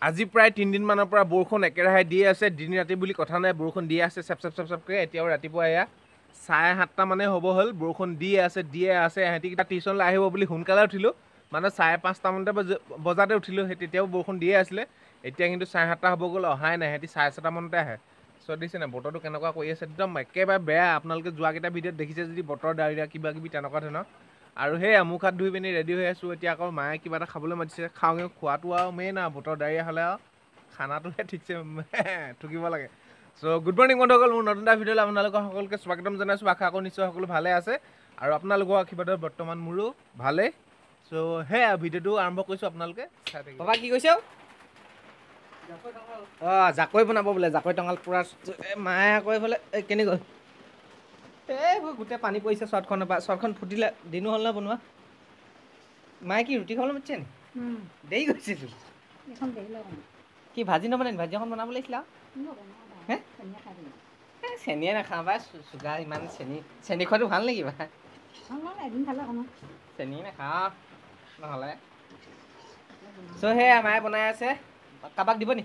আজি প্ৰায় 3 দিনমানৰ পৰা বৰষুণ একেৰাহে দিয়ে আছে। দিন ৰাতি বুলি কথা নাই, বৰষুণ দিয়ে আছে চেপকৈ। এতিয়াও ৰাতিপুৱা এয়া 7:30 মানে হ'ব হ'ল, বৰষুণ দিয়ে আছে। সিহঁতিকেইটা টিউচনলৈ আহিব বুলি সোনকালে উঠিলোঁ, মানে 5:30 মানতে বজাতে উঠিলোঁ। তেতিয়াও বৰষুণ দিয়ে আছিলে। এতিয়া কিন্তু 7:30 হ'ব গ'ল, অহাই নাই। সিহঁতি 6:30 মানতে আহে। চ' দিছে নাই বতৰটো কেনেকুৱা কৰি আছে, একদম একেবাৰে বেয়া। আপোনালোকে যোৱাকেইটা ভিডিঅ'ত দেখিছে যদি বতৰ ডাৱৰীয়া কিবা কিবি তেনেকুৱা ধৰণৰ। আৰু সেয়া মুখ হাত ধুই পিনি ৰেডি হৈ আছোঁ। এতিয়া আকৌ মায়ে কিবা এটা খাবলৈ মাতিছে, খাওঁগৈ। খোৱাটো আৰু মেইন আৰু বতৰ ডাৱৰীয়া হ'লে আৰু খানাটোহে ঠিকছে ঠুকিব লাগে। চ' গুড মৰ্ণিং বন্ধুসকল, মোৰ নতুন এটা ভিডিঅ'লৈ আপোনালোকক সকলোকে স্বাগতম জনাইছোঁ। আশা কৰোঁ নিশ্চয় সকলো ভালে আছে আৰু আপোনালোকৰ আশীৰ্বাদত বৰ্তমান মোৰো ভালেই। চ' সেয়া ভিডিঅ'টো আৰম্ভ কৰিছোঁ, আপোনালোকে চাই থাকিব। বাবা কি কৈছে? অঁ, জাকৈ বনাব বোলে, জাকৈ টঙাল পূৰা। মায়ে আকৌ এইফালে কেনি গ'ল? এইবোৰ গোটেই পানী পৰিছে চৰ্টখনৰ পৰা। চৰ্টখন ফুটিলে, দিনো হ'ল নহয় বনোৱা। মায়ে কি ৰুটি খাবলৈ মাতিছে নি? দেৰি গৈছেচোন। কি ভাজি নবনাই নি? ভাজি এখন বনাব লাগিছিলে আৰু। চেনিয়ে নাখাওঁ পাই, চুগাৰ ইমান। চেনি খোৱাটো ভাল নেকি বা? এদিন খালে অকণমান চেনি নাখাওঁ নহ'লে। চ' সেয়া মায়ে বনাই আছে। কাৰোবাক দিব নি?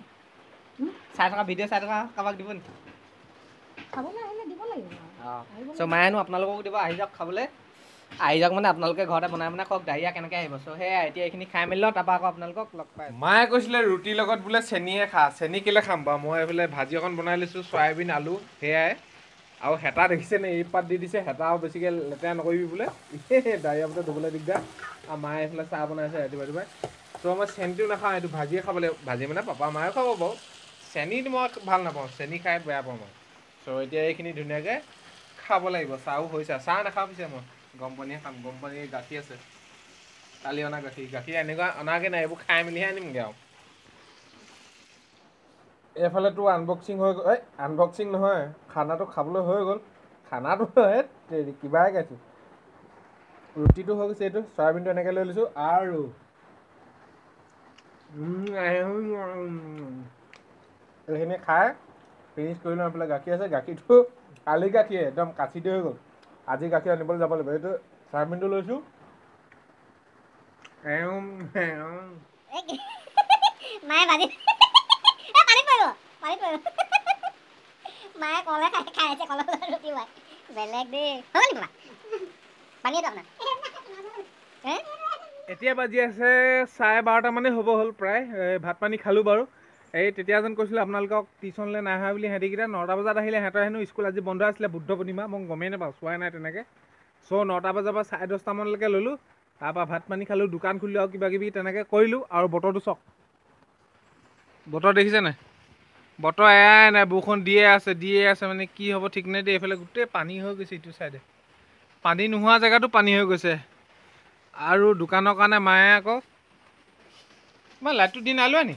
চাই থকা ভিডিঅ' চাই থকা কাৰোবাক দিব নি? খাবলৈ আহিলে দিব লাগিব। অঁ, চ' মায়েনো আপোনালোককো দিব, আহি যাওক খাবলৈ। আহি যাওক মানে আপোনালোকে ঘৰতে বনাই কওক ডাৱৰীয়া কেনেকৈ আহিব। চ' সেয়া এতিয়া এইখিনি খাই মেলি লওঁ, তাৰপৰা আকৌ আপোনালোকক লগ পাই আছোঁ। মায়ে কৈছিলে ৰুটিৰ লগত বোলে চেনিয়ে খা। চেনি কেলৈ খাম বাৰু, মই এইফালে ভাজি অকণ বনাই লৈছোঁ, চয়াবিন আলু সেয়াই। আৰু হেতা দেখিছে নে, এই পাত দি দিছে। হেতা আৰু বেছিকৈ লেতেৰা নকৰিবি বোলে, ডাৱৰীয়া বতৰত ধুবলৈ দিগদাৰ। আৰু মায়ে এইফালে চাহ বনাইছে ৰাতিপুৱাই। চ' মই চেনিটো নাখাওঁ, এইটো ভাজিয়ে খাব লাগিব। ভাজি মানে পাপা মায়েও খাব বাৰু। চেনিটো মই ভাল নাপাওঁ, চেনি খাই বেয়া পাওঁ মই। চ' এতিয়া এইখিনি ধুনীয়াকৈ খাব লাগিব। চাহো হৈছে, চাহ নাখাওঁ পিছে মই গৰম পানীয়ে খাম। গৰম পানী গাখীৰ আছে, কালি অনা গাখীৰ এনেকুৱা অনাগৈ নাই, এইবোৰ খাই মেলিহে আনিমগৈ আৰু। এইফালে তোৰ আনবক্সিং হৈ গ'ল। আনবক্সিং নহয়, খানাটো খাবলৈ হৈ গ'ল। খানাটো কিবাহে খাইছোঁ। ৰুটিটো হৈ গৈছে, এইটো চয়াবিনটো এনেকৈ লৈ লৈছোঁ আৰু এইখিনি খাই ফিনিছ কৰি লওঁ। এইফালে গাখীৰ আছে, গাখীৰটো কালি গাখীৰ একদম কাঁচি দি হৈ গ'ল। আজি গাখীৰ আনিবলৈ যাব লাগিব। এইটো চয়াবিনটো লৈছোঁ। মায়ে ভাজি পানীত পৰিব। মায়ে কলে খাই আছে, কলৰ ৰুটি মাই বেলেগ দেই। হৈ গ'ল পানী এটা আপোনাৰ এতিয়া বাজি আছে 12:30 মানে হ'ব হ'ল প্ৰায়। ভাত পানী খালোঁ বাৰু। তেতিয়া যেন কৈছিলোঁ আপোনালোকক টিউচনলৈ নাই অহা বুলি। সিহঁতিকেইটা 9টা বজাত আহিলে। সিহঁতৰ হেনো স্কুল আজি বন্ধ আছিলে, বুদ্ধ পূৰ্ণিমা। মই গমেই নাপাওঁ, চোৱাই নাই তেনেকৈ। চ' 9টা বজাৰ পৰা 10:30 মানলৈকে ল'লোঁ। তাৰপৰা ভাত পানী খালোঁ, দোকান খুলিলোঁ আৰু কিবা কিবি তেনেকৈ কৰিলোঁ। আৰু বতৰটো চাওক, বতৰ দেখিছে নাই? বতৰ এয়াই নাই, বৰষুণ দিয়ে আছে মানে কি হ'ব ঠিক নাই দেই। এইফালে গোটেই পানী হৈ গৈছে, ইটো চাইডে পানী নোহোৱা জেগাতো পানী হৈ গৈছে। আৰু দোকানৰ কাৰণে মায়ে আকৌ মই লাইটটো দি নাই লোৱা নি?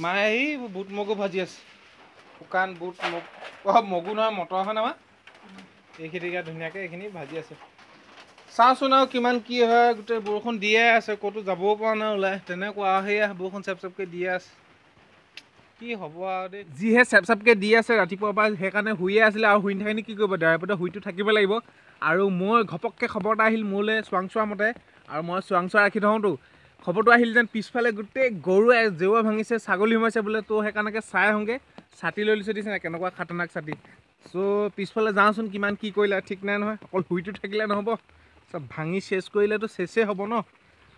মায়ে এই বুট মগু ভাজি আছে, শুকান বুট মগু নহয়, মটৰ হয় আমাৰ। এইখিনিকে ধুনীয়াকৈ এইখিনি ভাজি আছে। চাওঁচোন আৰু কিমান কি হয়। গোটেই বৰষুণ দিয়ে আছে, ক'তো যাবও পৰা নাই ওলাই। তেনেকুৱা সেয়া বৰষুণ চেপকৈ দিয়ে আছে। কি হ'ব আৰু দেই, যিহে চেপকৈ দি আছে ৰাতিপুৱাৰ পৰা। সেইকাৰণে শুইয়ে আছিলে, আৰু শুই নাথাকিনি কি কৰিব, ড্ৰাইভাৰতে শুইটো থাকিব লাগিব। আৰু মই ঘপককৈ খবৰ এটা আহিল মোলৈ চোৱাংচোৱা মতে, আৰু মই চোৱাংচোৱা ৰাখি থওঁতো। খবৰটো আহিল যেন পিছফালে গোটেই গৰুৱে জেওৰা ভাঙিছে, ছাগলী সোমাইছে বোলে। তো সেইকাৰণে চাই আহোঁগৈ। ছাতি লৈ লৈছে, দিছে নাই কেনেকুৱা খাতৰনাক ছাতি। চ' পিছফালে যাওঁচোন, কিমান কি কৰিলে ঠিক নাই নহয়। অকল শুইটো থাকিলে নহ'ব, চব ভাঙি চেচ কৰিলেতো চেচেই হ'ব ন।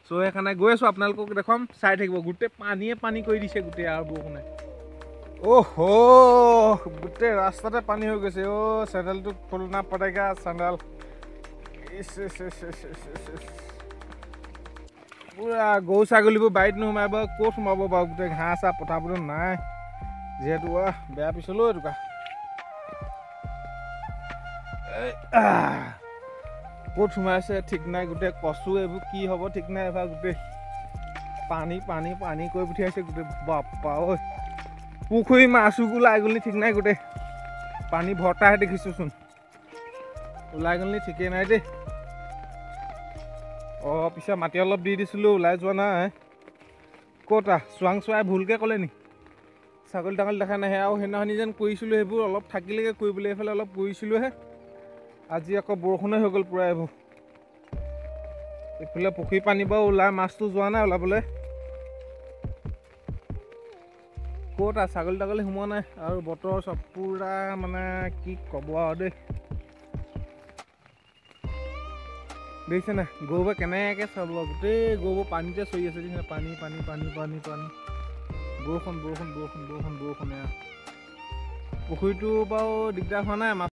চ' সেইকাৰণে গৈ আছোঁ, আপোনালোকক দেখুৱাম, চাই থাকিব। গোটেই পানীয়ে পানী কৰি দিছে গোটেই, আৰু বৰষুণে গোটেই ৰাস্তাতে পানী হৈ গৈছে। চেণ্ডেলটো খুলনা পড়েগা চেণ্ডেল। পুৰা গৰু ছাগলীবোৰ বাৰীত নোসোমাব, ক'ত সোমাব বাৰু? গোটেই ঘাঁহ চাহ পথাৰবোৰত নাই যিহেতু। বেয়া পিছলৈ এইটোকা ক'ত সোমাইছে ঠিক নাই। গোটেই কচু এইবোৰ কি হ'ব ঠিক নাই। এইবাৰ গোটেই পানী পানী পানী কৰি পঠিয়াইছে গোটেই। বাপ্পা ঐ, পুখুৰী মাছো ওলাই গ'ল ঠিক নাই। গোটেই পানী ভৰ্তাহে দেখিছোঁচোন, ওলাই গ'ল নি ঠিকেই নাই দেই। পিছে মাটি অলপ দি দিছিলোঁ, ওলাই যোৱা নাই। ক'তা চোৱাংচোৱাই ভুলকৈ ক'লে নি? ছাগলী তাগলী দেখা নাই। আৰু সেইদিনাখনি যেন কৰিছিলোঁ, সেইবোৰ অলপ থাকিলেগৈ কৰিবলৈ। এইফালে অলপ কৰিছিলোঁহে, আজি আকৌ বৰষুণে হৈ গ'ল পূৰা। এইবোৰ এইফালে পুখুৰী পানী বাৰু ওলাই, মাছটো যোৱা নাই ওলাবলৈ। ক'ত ছাগলী তাগলী সোমোৱা নাই আৰু বতৰ চব পুৰা মানে কি ক'ব আৰু দেই দেখিছে নাই গৰুবোৰ কেনেকৈ চাব গোটেই গৰুবোৰ পানীতে চৰি আছে দেখিছে পানী পানী পানী পানী পানী বৰষুণ বৰষুণ বৰষুণ বৰষুণ বৰষুণ পুখুৰীটো বাৰু দিগদাৰ হোৱা নাই